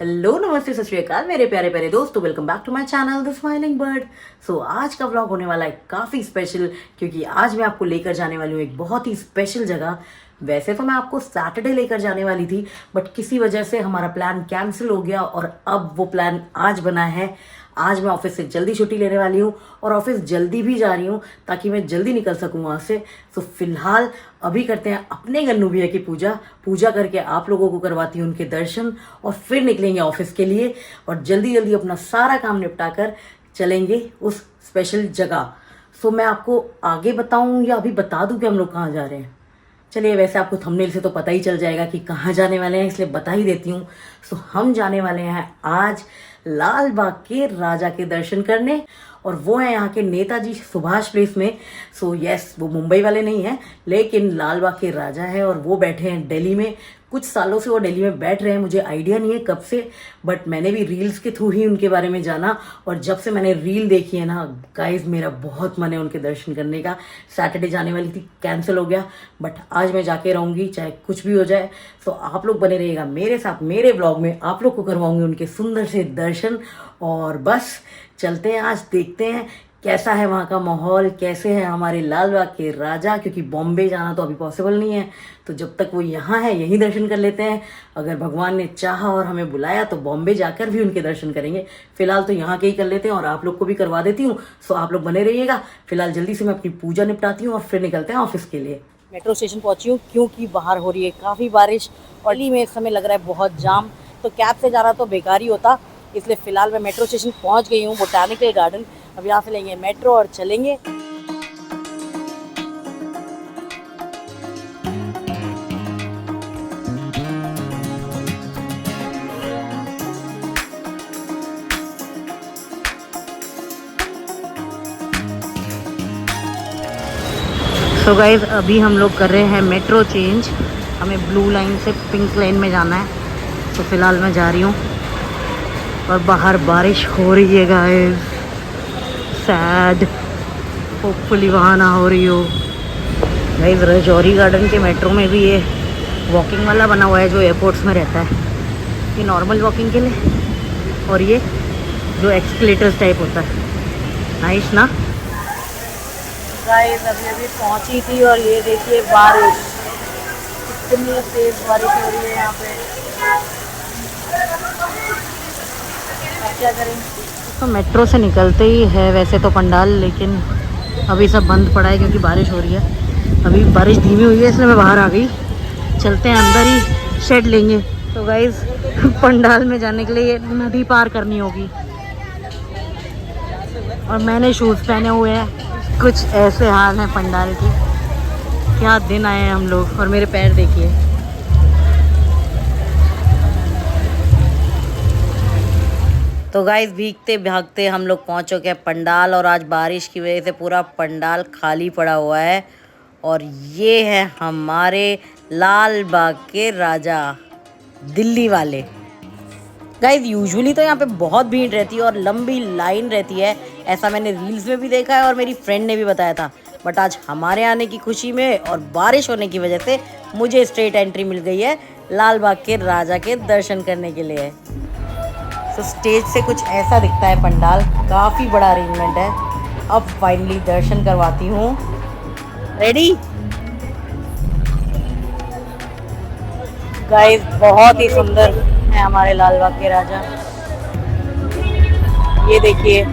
Hello नमस्ते सत श्री अकाल मेरे प्यारे प्यारे दोस्तों, welcome back to my channel the smiling bird. So आज का व्लॉग होने वाला है काफ़ी स्पेशल, क्योंकि आज मैं आपको लेकर जाने वाली हूँ एक बहुत ही स्पेशल जगह। वैसे तो मैं आपको सैटरडे लेकर जाने वाली थी, बट किसी वजह से हमारा प्लान कैंसिल हो गया और अब वो प्लान आज बना है। आज मैं ऑफिस से जल्दी छुट्टी लेने वाली हूँ और ऑफिस जल्दी भी जा रही हूँ ताकि मैं जल्दी निकल सकूँ वहाँ से। तो फिलहाल अभी करते हैं अपने गन्नू भैया की पूजा करके आप लोगों को करवाती हूँ उनके दर्शन और फिर निकलेंगे ऑफिस के लिए और जल्दी जल्दी अपना सारा काम निपटा कर चलेंगे उस स्पेशल जगह। सो मैं आपको आगे बताऊँ या अभी बता दूँ कि हम लोग कहाँ जा रहे हैं? चलिए, वैसे आपको थंबनेल से तो पता ही चल जाएगा कि कहाँ जाने वाले हैं, इसलिए बता ही देती हूँ। सो हम जाने वाले हैं आज लाल बाग के राजा के दर्शन करने, और वो है यहाँ के नेताजी सुभाष प्लेस में। सो यस, वो मुंबई वाले नहीं हैं, लेकिन लाल बाग के राजा हैं और वो बैठे हैं दिल्ली में। कुछ सालों से वो दिल्ली में बैठ रहे हैं, मुझे आइडिया नहीं है कब से, बट मैंने भी रील्स के थ्रू ही उनके बारे में जाना। और जब से मैंने रील देखी है ना गाइज, मेरा बहुत मन है उनके दर्शन करने का। सैटरडे जाने वाली थी, कैंसिल हो गया, बट आज मैं जाके रहूँगी चाहे कुछ भी हो जाए। सो आप लोग बने रहिएगा मेरे साथ, मेरे ब्लॉग में आप लोग को करवाऊंगी उनके सुंदर से दर्शन। और बस चलते हैं, आज देखते हैं कैसा है वहाँ का माहौल, कैसे है हमारे लाल बाग के राजा, क्योंकि बॉम्बे जाना तो अभी पॉसिबल नहीं है। तो जब तक वो यहाँ है यहीं दर्शन कर लेते हैं। अगर भगवान ने चाहा और हमें बुलाया तो बॉम्बे जाकर भी उनके दर्शन करेंगे। फिलहाल तो यहाँ के ही कर लेते हैं और आप लोग को भी करवा देती हूँ। सो आप लोग बने रहिएगा। फिलहाल जल्दी से मैं अपनी पूजा निपटाती हूँ और फिर निकलते हैं ऑफिस के लिए। मेट्रो स्टेशन पहुँची हूँ क्योंकि बाहर हो रही है काफ़ी बारिश और दिल्ली में इस समय लग रहा है बहुत जाम, तो कैब से जाना तो बेकार ही होता। इसलिए फ़िलहाल मैं मेट्रो स्टेशन पहुंच गई हूँ, बोटानिकल गार्डन। अब यहाँ से लेंगे मेट्रो और चलेंगे। सो गाइस, अभी हम लोग कर रहे हैं मेट्रो चेंज। हमें ब्लू लाइन से पिंक लाइन में जाना है। तो फिलहाल मैं जा रही हूँ और बाहर बारिश हो रही है गाइस, सैड। होपफुली वहाँ ना हो रही हो। गाइस, राजौरी गार्डन के मेट्रो में भी ये वॉकिंग वाला बना हुआ है जो एयरपोर्ट्स में रहता है, ये नॉर्मल वॉकिंग के लिए, और ये जो एक्सकेलेटर्स टाइप होता है। नाइस ना गाइस? अभी पहुँची थी और ये देखिए बारिश, कितनी तेज बारिश हो रही है यहाँ पे। क्या करें? तो मेट्रो से निकलते ही है वैसे तो पंडाल, लेकिन अभी सब बंद पड़ा है क्योंकि बारिश हो रही है। अभी बारिश धीमी हुई है इसलिए मैं बाहर आ गई। चलते हैं अंदर ही शेड लेंगे। तो गाइस, पंडाल में जाने के लिए नदी पार करनी होगी और मैंने शूज़ पहने हुए हैं। कुछ ऐसे हाल हैं पंडाल के। क्या दिन आए हैं हम लोग, और मेरे पैर देखिए। तो गाइस, भीगते भागते हम लोग पहुँच चुके हैं पंडाल, और आज बारिश की वजह से पूरा पंडाल खाली पड़ा हुआ है। और ये है हमारे लाल बाग के राजा, दिल्ली वाले। गाइस, यूजुअली तो यहाँ पे बहुत भीड़ रहती है और लंबी लाइन रहती है, ऐसा मैंने रील्स में भी देखा है और मेरी फ्रेंड ने भी बताया था। बट आज हमारे आने की खुशी में और बारिश होने की वजह से मुझे स्ट्रेट एंट्री मिल गई है लाल बाग के राजा के दर्शन करने के लिए। तो स्टेज से कुछ ऐसा दिखता है पंडाल, काफ़ी बड़ा अरेंजमेंट है। अब फाइनली दर्शन करवाती हूँ। रेडी गाइस, बहुत ही सुंदर है हमारे लाल बाग के राजा। ये देखिए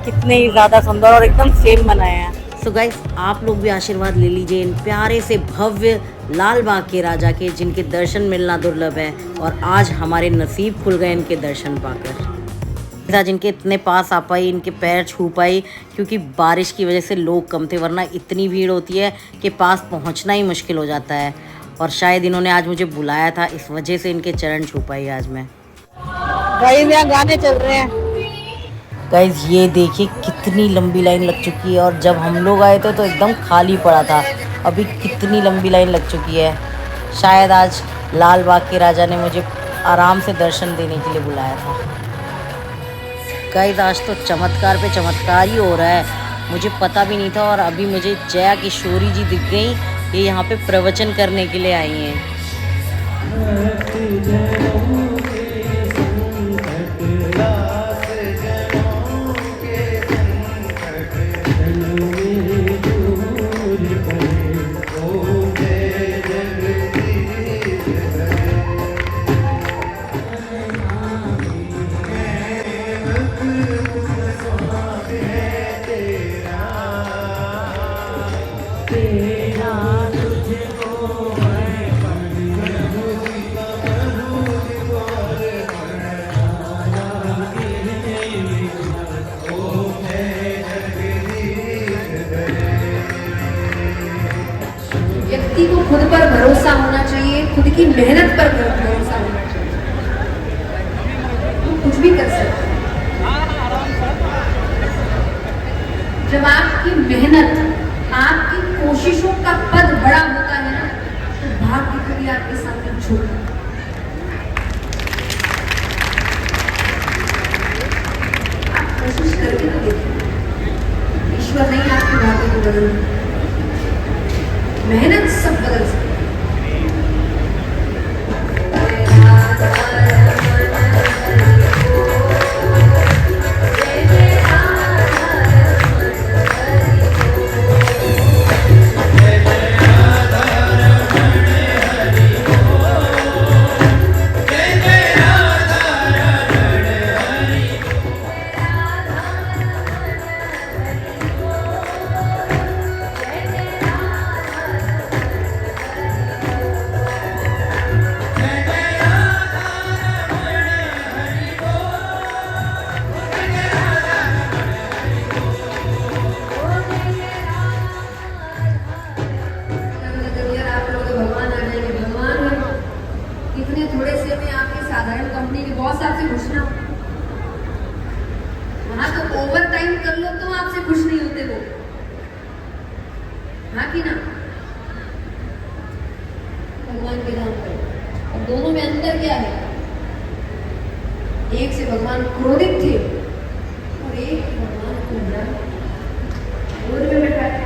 कितने ही ज़्यादा सुंदर और एकदम सेम बनाए हैं। सो गाइस, आप लोग भी आशीर्वाद ले लीजिए इन प्यारे से भव्य लाल बाग के राजा के, जिनके दर्शन मिलना दुर्लभ है। और आज हमारे नसीब खुल गए इनके दर्शन पाकर। आज इनके इतने पास आ पाई, इनके पैर छू पाई, क्योंकि बारिश की वजह से लोग कम थे, वरना इतनी भीड़ होती है कि पास पहुंचना ही मुश्किल हो जाता है। और शायद इन्होंने आज मुझे बुलाया था, इस वजह से इनके चरण छू पाई आज मैं। गाइस, यहाँ गाने चल रहे हैं। गाइस, ये देखिए कितनी लंबी लाइन लग चुकी है, और जब हम लोग आए थे तो एकदम खाली पड़ा था। अभी कितनी लंबी लाइन लग चुकी है। शायद आज लाल बाग के राजा ने मुझे आराम से दर्शन देने के लिए बुलाया था। गाइस, आज तो चमत्कार पे चमत्कार ही हो रहा है, मुझे पता भी नहीं था। और अभी मुझे जया किशोरी जी दिख गई, ये यहाँ पे प्रवचन करने के लिए आई हैं। को खुद पर भरोसा होना चाहिए, खुद की मेहनत पर भरोसा होना चाहिए, तो कुछ भी कर सकते हैं। जब आपकी मेहनत, आपकी कोशिशों का पद बड़ा होता है ना, तो भाग्य कभी आपके सामने झुकता है। आप कोशिश करके तो देखिए, ईश्वर नहीं आपके भाग्य को बदल, मेहनत सब बदल सकती है। थोड़े से में आपकी साधारण कंपनी के बॉस आपसे खुश ना, वहां तो ओवर टाइम कर लो तो आपसे खुश नहीं होते वो, हाँ कि ना? भगवान के नाम पर, और दोनों में अंतर क्या है? एक से भगवान क्रोधित थे और एक भगवान को में बैठा है।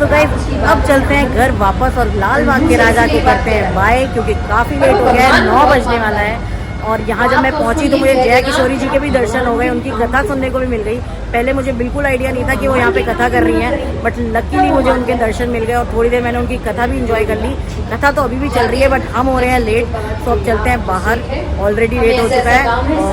तो गाइस अब चलते हैं घर वापस और लाल बाग के राजा को करते हैं बाय, क्योंकि काफ़ी लेट हो गया है, 9 बजने वाला है। और यहाँ जब मैं पहुँची तो मुझे जया किशोरी जी के भी दर्शन हो गए, उनकी कथा सुनने को भी मिल गई। पहले मुझे बिल्कुल आइडिया नहीं था कि वो यहाँ पे कथा कर रही हैं, बट लकीली मुझे उनके दर्शन मिल गए और थोड़ी देर मैंने उनकी कथा भी इंजॉय कर ली। कथा तो अभी भी चल रही है, बट हम हो रहे हैं लेट, तो अब चलते हैं बाहर, ऑलरेडी लेट हो चुका है।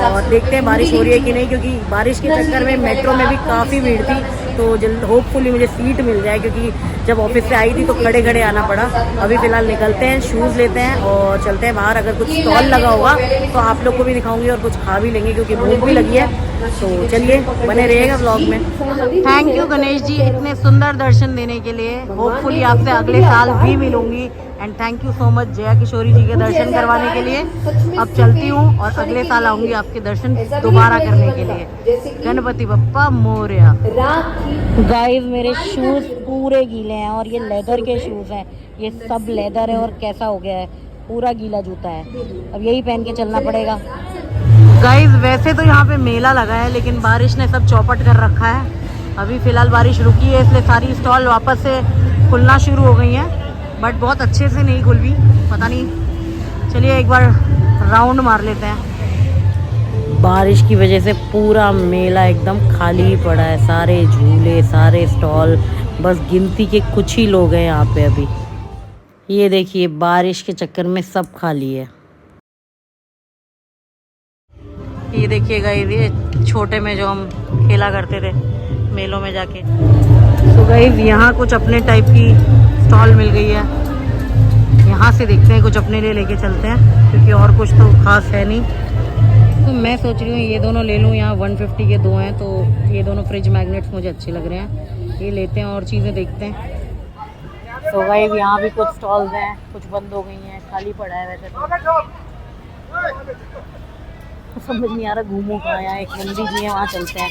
और देखते हैं बारिश हो रही है कि नहीं, क्योंकि बारिश के चक्कर में मेट्रो में भी काफ़ी भीड़ थी, तो जल्द होपफुली मुझे सीट मिल जाए, क्योंकि जब ऑफिस से आई थी तो खड़े खड़े आना पड़ा। अभी फ़िलहाल निकलते हैं, शूज़ लेते हैं और चलते हैं बाहर। अगर कुछ स्टॉल लगा होगा तो आप लोग को भी दिखाऊंगी और कुछ खा भी लेंगे, क्योंकि भूख भी लगी है। तो चलिए, बने रहिएगा व्लॉग में। थैंक यू गणेश जी इतने सुंदर दर्शन देने के लिए। होपफुली आपसे अगले साल भी मिलूंगी। And thank you so much Jaya Kishori ji के दर्शन करवाने के लिए। अब चलती हूँ और अगले साल आऊंगी आपके दर्शन दोबारा करने के लिए। गणपति बप्पा मोरया। गाइस मेरे शूज पूरे गीले हैं और ये लेदर के शूज हैं, ये सब लेदर है और कैसा हो गया है, पूरा गीला जूता है। अब यही पहन के चलना पड़ेगा। गाइस वैसे तो यहाँ पे मेला लगा है, लेकिन बारिश ने सब चौपट कर रखा है। अभी फ़िलहाल बारिश रुकी है, इसलिए सारी स्टॉल वापस से खुलना शुरू हो गई हैं, बट बहुत अच्छे से नहीं खुल भी, पता नहीं। चलिए एक बार राउंड मार लेते हैं। बारिश की वजह से पूरा मेला एकदम खाली ही पड़ा है, सारे झूले, सारे स्टॉल, बस गिनती के कुछ ही लोग हैं यहाँ पे अभी। ये देखिए बारिश के चक्कर में सब खाली है। ये देखिएगा, ये छोटे में जो हम खेला करते थे मेलों में जाके। तो गाइस यहाँ कुछ अपने टाइप की स्टॉल मिल गई है, यहाँ से देखते हैं, कुछ अपने लिए लेके चलते हैं, क्योंकि और कुछ तो खास है नहीं। तो मैं सोच रही हूँ ये दोनों ले लूँ, यहाँ 150 के 2 हैं, तो ये दोनों फ्रिज मैग्नेट्स मुझे अच्छे लग रहे हैं, ये लेते हैं और चीज़ें देखते हैं। तो गाइस यहाँ भी कुछ स्टॉल्स हैं, कुछ बंद हो गई हैं, खाली पड़ा है वैसे तो समझ नहीं आ रहा घूमूं कहाँ। यहाँ एक नंदी जी है, वहाँ चलते हैं।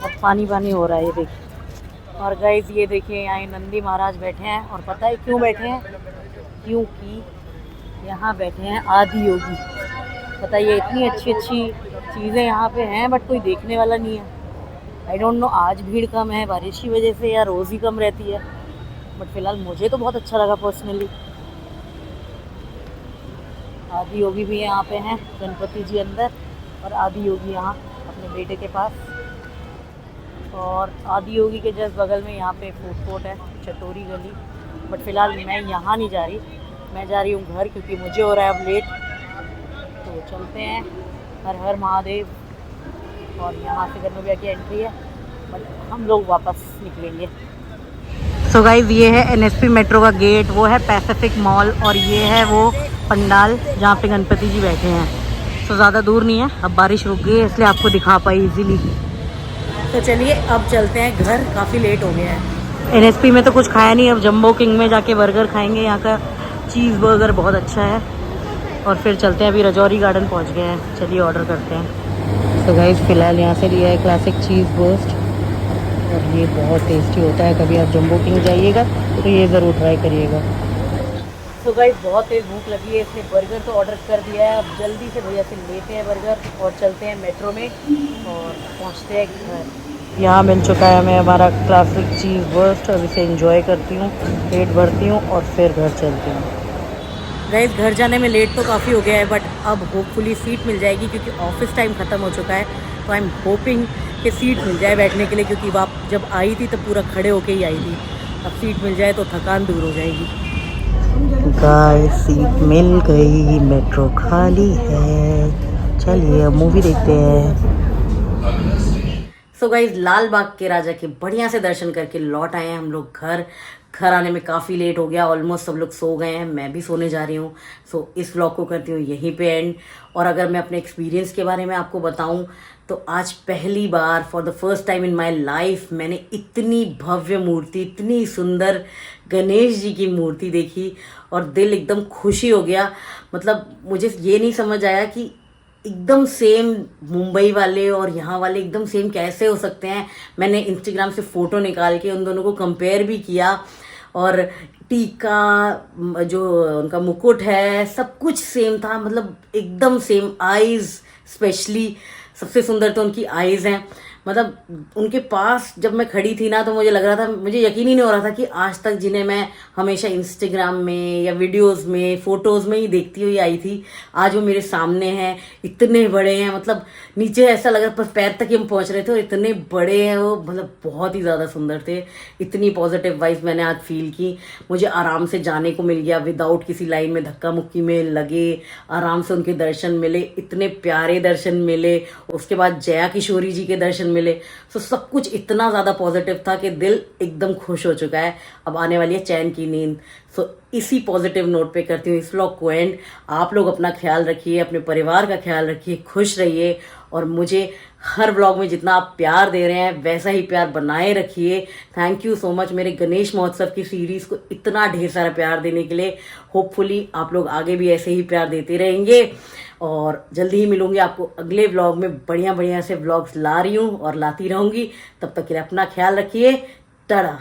और पानी पानी हो रहा है ये देखिए। और गाइस ये देखिए यहाँ नंदी महाराज बैठे हैं, और पता है क्यों बैठे हैं? क्योंकि यहाँ बैठे हैं आदि योगी। बताइए, इतनी अच्छी अच्छी चीज़ें यहाँ पे हैं, बट कोई देखने वाला नहीं है। आई डोंट नो, आज भीड़ कम है बारिश की वजह से या रोज़ ही कम रहती है, बट फिलहाल मुझे तो बहुत अच्छा लगा पर्सनली। आदि योगी भी यहाँ पे हैं, गणपति जी अंदर और आदि योगी यहाँ अपने बेटे के पास। और आदि योगी के जस्ट बगल में यहाँ पे फूड कोर्ट है, चटोरी गली। बट फिलहाल मैं यहाँ नहीं जा रही, मैं जा रही हूँ घर, क्योंकि मुझे हो रहा है अब लेट। तो चलते हैं, हर हर महादेव। और यहाँ से गन्नू की एंट्री है, बट हम लोग वापस निकलेंगे। सो गाइज ये है NSP मेट्रो का गेट, वो है पैसिफिक मॉल, और ये है वो पंडाल जहाँ पे गणपति जी बैठे हैं। सो ज़्यादा दूर नहीं है, अब बारिश रुक गई है इसलिए आपको दिखा पाई इजीली। तो चलिए अब चलते हैं घर, काफ़ी लेट हो गया है। NSP में तो कुछ खाया नहीं, अब जंबो किंग में जाके बर्गर खाएंगे। यहाँ का चीज़ बर्गर बहुत अच्छा है। और फिर चलते हैं, अभी रजौरी गार्डन पहुँच गए हैं, चलिए ऑर्डर करते हैं। तो गाइस फिलहाल यहाँ से लिया है क्लासिक चीज़ बर्स्ट और ये बहुत टेस्टी होता है। कभी आप जंबो किंग जाइएगा तो ये ज़रूर ट्राई करिएगा। तो गाइस बहुत तेज़ भूख लगी है, इसलिए बर्गर तो ऑर्डर कर दिया है। अब जल्दी से भैया से लेते हैं बर्गर और चलते हैं मेट्रो में और पहुंचते हैं घर। यहाँ मिल चुका है हमें हमारा क्लासिक चीज़ बर्स्ट। अब इसे एंजॉय करती हूँ, पेट भरती हूँ और फिर घर चलती हूँ। गाइस घर जाने में लेट तो काफ़ी हो गया है, बट अब होपफुली सीट मिल जाएगी क्योंकि ऑफिस टाइम ख़त्म हो चुका है। तो आई एम होपिंग कि सीट मिल जाए बैठने के लिए, क्योंकि वो जब आई थी तो पूरा खड़े होके ही आई थी। अब सीट मिल जाए तो थकान दूर हो जाएगी। गाइस सीट मिल गई, मेट्रो खाली है, चलिए अब मूवी देखते हैं। सो गाइस लाल बाग के राजा के बढ़िया से दर्शन करके लौट आए हैं हम लोग घर। घर आने में काफ़ी लेट हो गया, ऑलमोस्ट सब लोग सो गए हैं, मैं भी सोने जा रही हूँ। सो इस व्लॉग को करती हूँ यहीं पे एंड। और अगर मैं अपने एक्सपीरियंस के बारे में आपको बताऊँ तो आज पहली बार for the first time in my life मैंने इतनी भव्य मूर्ति, इतनी सुंदर गणेश जी की मूर्ति देखी और दिल एकदम खुशी हो गया। मतलब मुझे ये नहीं समझ आया कि एकदम सेम मुंबई वाले और यहाँ वाले एकदम सेम कैसे हो सकते हैं। मैंने इंस्टाग्राम से फ़ोटो निकाल के उन दोनों को कंपेयर भी किया और टीका, जो उनका मुकुट है, सब कुछ सेम था। मतलब एकदम सेम। आईज़ स्पेशली सबसे सुंदर तो उनकी आईज़ हैं। मतलब उनके पास जब मैं खड़ी थी ना तो मुझे लग रहा था, मुझे यकीन ही नहीं हो रहा था कि आज तक जिन्हें मैं हमेशा इंस्टाग्राम में या वीडियोस में फ़ोटोज़ में ही देखती हुई आई थी, आज वो मेरे सामने हैं। इतने बड़े हैं, मतलब नीचे ऐसा लग रहा था पैर तक ही हम पहुंच रहे थे और इतने बड़े हैं वो, मतलब बहुत ही ज़्यादा सुंदर थे। इतनी पॉजिटिव वाइब्स मैंने आज फील की। मुझे आराम से जाने को मिल गया, विदाउट किसी लाइन में धक्का मुक्की में लगे, आराम से उनके दर्शन मिले, इतने प्यारे दर्शन मिले। उसके बाद जया किशोरी जी के दर्शन मिले। सो सब कुछ इतना ज़्यादा पॉजिटिव था कि दिल एकदम खुश हो चुका है। अब आने वाली है चैन की नींद। सो इसी पॉजिटिव नोट पे करती हूँ इस व्लॉग को एंड। आप लोग अपना ख्याल रखिए, अपने परिवार का ख्याल रखिए, खुश रहिए और मुझे हर व्लॉग में जितना आप प्यार दे रहे हैं वैसा ही प्यार बनाए रखिए। थैंक यू सो मच मेरे गणेश महोत्सव की सीरीज़ को इतना ढेर सारा प्यार देने के लिए। होपफुली आप लोग आगे भी ऐसे ही प्यार देते रहेंगे और जल्दी ही मिलूंगी आपको अगले व्लॉग में। बढ़िया बढ़िया से व्लॉग्स ला रही हूँ और लाती रहूँगी। तब तक के लिए अपना ख्याल रखिए। टाटा।